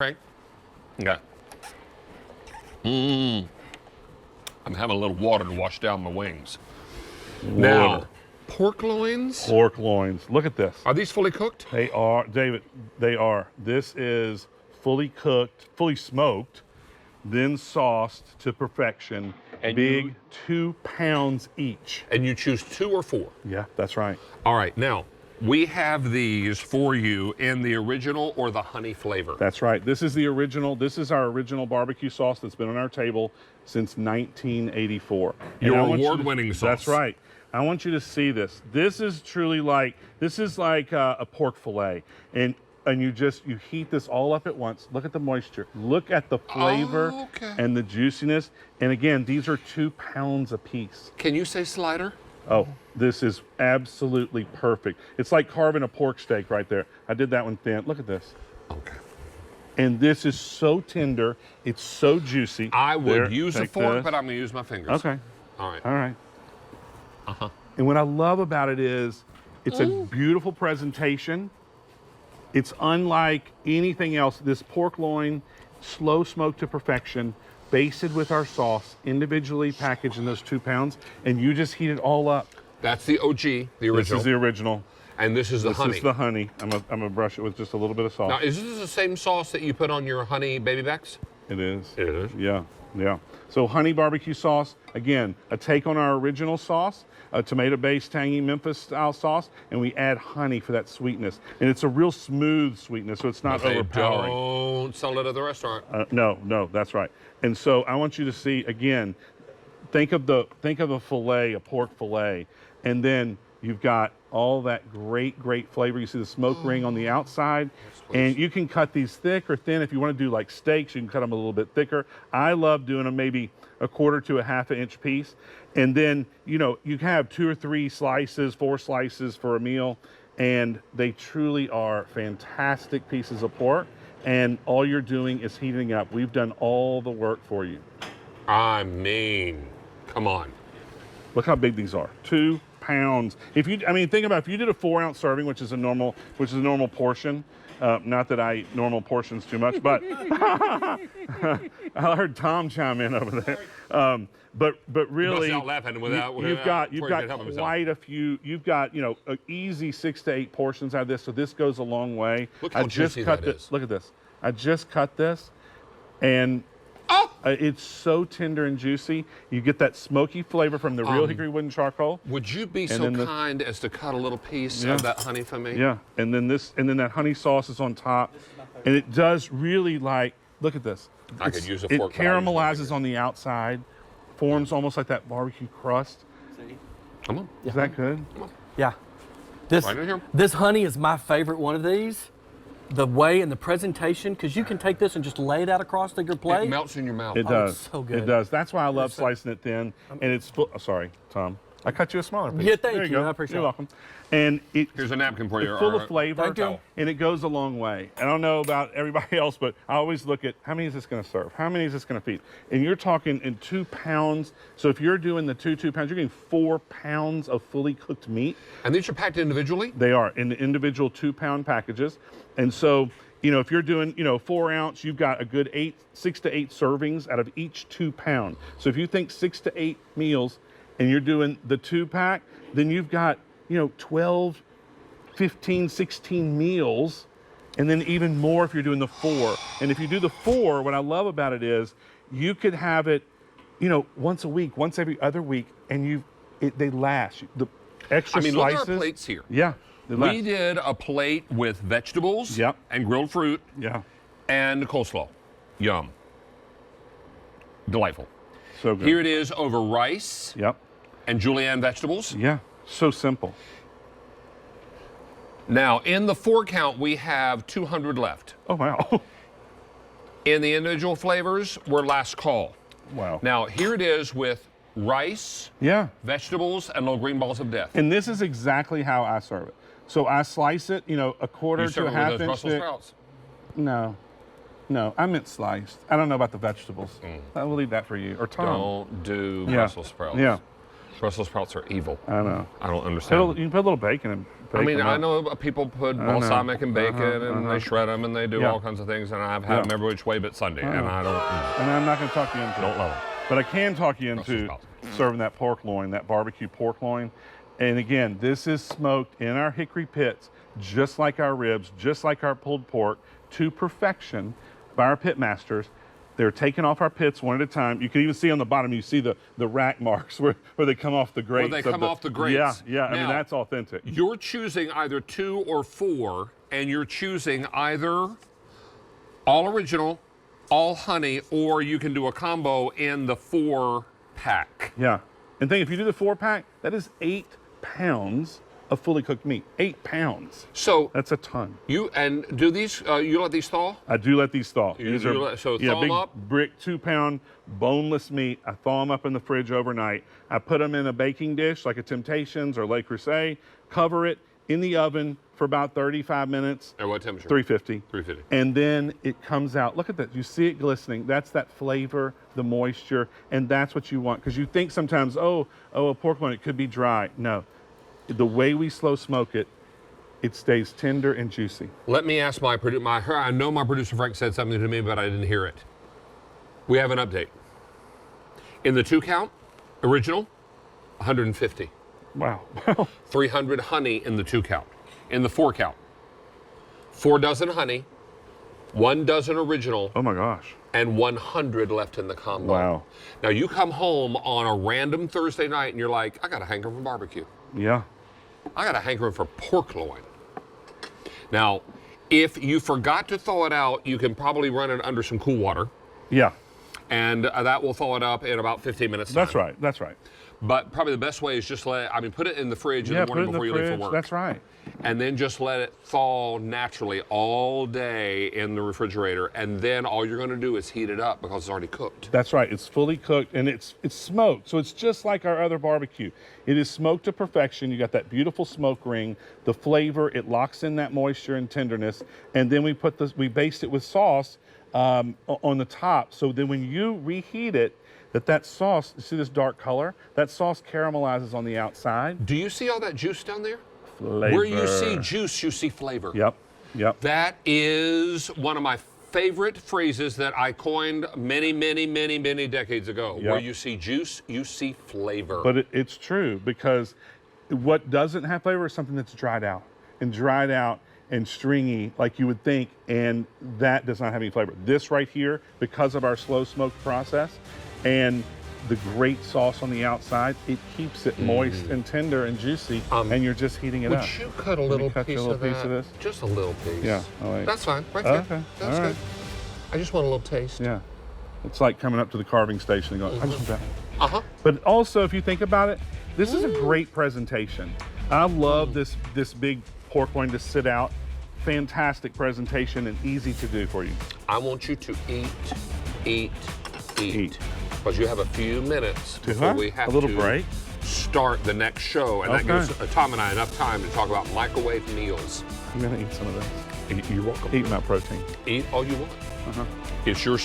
Right? Okay. I'm having a little water to wash down my wings. Now, pork loins? Pork loins. Look at this. Are these fully cooked? They are, David, they are. This is fully cooked, fully smoked, then sauced to perfection. And big, 2 pounds each. And you choose 2 or 4? Yeah, that's right. All right, now, we have these for you in the original or the honey flavor. That's right. This is the original. This is our original barbecue sauce that's been on our table since 1984. Your award-winning sauce. That's right. I want you to see this. This is truly like, a pork fillet. And you heat this all up at once. Look at the moisture. Look at the flavor and the juiciness. And again, these are 2 pounds a piece. Can you say slider? Oh, this is absolutely perfect. It's like carving a pork steak right there. I did that one thin. Look at this. Okay. And this is so tender. It's so juicy. I would use a fork, but I'm going to use my fingers. Okay. All right. All right. Uh-huh. And what I love about it is it's a beautiful presentation. It's unlike anything else. This pork loin, slow smoked to perfection, basted with our sauce, individually packaged in those 2 pounds, and you just heat it all up. That's the OG, the original. This is the original. And this is the honey. This is the honey. I'm gonna brush it with just a little bit of sauce. Now, is this the same sauce that you put on your honey baby backs? It is. It is? Yeah, yeah. So honey barbecue sauce, again, a take on our original sauce, a tomato-based tangy Memphis-style sauce, and we add honey for that sweetness. And it's a real smooth sweetness, so it's not overpowering. Don't sell it at the restaurant. No, that's right. And so I want you to see, again, think of a fillet, a pork fillet, and then you've got all that great flavor. You see the smoke ring on the outside, and you can cut these thick or thin. If you want to do like steaks, you can cut them a little bit thicker. I love doing them maybe 1/4 to 1/2 inch piece. And then, you can have 2 or 3 slices, 4 slices for a meal, and they truly are fantastic pieces of pork. And all you're doing is heating up. We've done all the work for you. I mean, come on. Look how big these are. 2 pounds. Think about if you did a 4-ounce serving, which is a normal portion. Not that I eat normal portions too much, but I heard Tom chime in over there. But really, you've got quite a few. You've got easy 6 to 8 portions out of this. So this goes a long way. Look how juicy that is. Look at this. I just cut this, and it's so tender and juicy. You get that smoky flavor from the real hickory wood and charcoal. Would you be so kind as to cut a little piece of that honey for me? Yeah, and then that honey sauce is on top, and it does really look at this. I could use a fork. It caramelizes on the outside, forms almost like that barbecue crust. Come on. Is that good? Come on. Yeah. This honey is my favorite one of these. The way and the presentation, because you can take this and just lay it out across your plate. It melts in your mouth. It does. It's so good. It does. That's why I love slicing it thin. And it's full. Sorry, Tom. I cut you a smaller piece. Yeah, thank you. Go. I appreciate it. You're welcome. And here's a napkin for you. It's full of flavor, Thank you. and it goes a long way. I don't know about everybody else, but I always look at how many is this going to serve? How many is this going to feed? And you're talking in 2 pounds. So if you're doing the 2 pounds, you're getting 4 pounds of fully cooked meat. And these are packed individually? They are in the individual 2-pound packages. And so, if you're doing, 4 ounce, you've got a good 6 to 8 servings out of each 2 pound. So if you think 6 to 8 meals and you're doing the 2-pack, then you've got, 12, 15, 16 meals, and then even more if you're doing the 4. And if you do the 4, what I love about it is you could have it, once a week, once every other week, and they last. The extra slices. Look at our plates here. Yeah. We did a plate with vegetables and grilled fruit and coleslaw. Yum. Delightful. So good. Here it is over rice and julienne vegetables. Yeah, so simple. Now, in the 4 count, we have 200 left. Oh, wow. In the individual flavors, we're last call. Wow. Now, here it is with rice, vegetables, and little green balls of death. And this is exactly how I serve it. So I slice it, 1/4 to 1/2 inch Brussels thick. sprouts? No, I meant sliced. I don't know about the vegetables. I will leave that for you or Tom. Don't do Brussels sprouts. Yeah. Brussels sprouts are evil. I know. I don't understand. You can put a little bacon in. I mean, I know people put balsamic and bacon, and they shred them, and they do all kinds of things, and I've had them every which way but Sunday, and I don't. And I'm not going to talk you into. Don't love them. But I can talk you into serving that pork loin, that barbecue pork loin. And again, this is smoked in our hickory pits, just like our ribs, just like our pulled pork, to perfection by our pit masters. They're taking off our pits one at a time. You can even see on the bottom, you see the rack marks where they come off the grates. Where they come off the grates. Yeah. Now, I mean, that's authentic. You're choosing either 2 or 4, and you're choosing either all original, all honey, or you can do a combo in the 4-pack. Yeah. And think, if you do the 4-pack, that is 8 pounds of fully cooked meat. 8 pounds. So that's a ton. You do these? You let these thaw? I do let these thaw. So thaw them up. Brick 2-pound boneless meat. I thaw them up in the fridge overnight. I put them in a baking dish like a Temptations or Le Creuset. Cover it in the oven for about 35 minutes. At what temperature? 350. 350. And then it comes out. Look at that. You see it glistening. That's that flavor, the moisture, and that's what you want. Because you think sometimes, a pork loin, it could be dry. No. The way we slow smoke it, it stays tender and juicy. Let me ask my producer. I know my producer Frank said something to me, but I didn't hear it. We have an update. In the 2-count, original, 150. Wow. 300 honey in the 2-count. In the 4-count, 4 dozen honey, 1 dozen original. Oh my gosh. And 100 left in the combo. Wow. Now you come home on a random Thursday night and you're like, I got a hankering for barbecue. Yeah. I got a hankering for pork loin. Now, if you forgot to thaw it out, you can probably run it under some cool water. Yeah. And that will thaw it up in about 15 minutes. That's right. That's right. But probably the best way is just put it in the fridge in the morning before you leave for work. That's right. And then just let it thaw naturally all day in the refrigerator. And then all you're going to do is heat it up because it's already cooked. That's right. It's fully cooked and it's smoked. So it's just like our other barbecue. It is smoked to perfection. You got that beautiful smoke ring, the flavor, it locks in that moisture and tenderness. And then we baste it with sauce on the top. So then when you reheat it, that sauce, you see this dark color? That sauce caramelizes on the outside. Do you see all that juice down there? Flavor. Where you see juice, you see flavor. Yep. That is one of my favorite phrases that I coined many, many, many, many decades ago. Yep. Where you see juice, you see flavor. But it's true, because what doesn't have flavor is something that's dried out and stringy like you would think, and that does not have any flavor. This right here, because of our slow smoke process and the great sauce on the outside, it keeps it moist and tender and juicy, and you're just heating it up. Would you cut a little piece of this? Just a little piece. Yeah. That's fine. Right there. Okay. That's good. I just want a little taste. Yeah. It's like coming up to the carving station and going, I just want that. But also, if you think about it, this is a great presentation. I love this big pork loin to sit out. Fantastic presentation and easy to do for you. I want you to eat. Because you have a few minutes before we have break. Start the next show. And that gives Tom and I enough time to talk about microwave meals. I'm going to eat some of this. You're welcome. Eat my protein. Eat all you want. It's your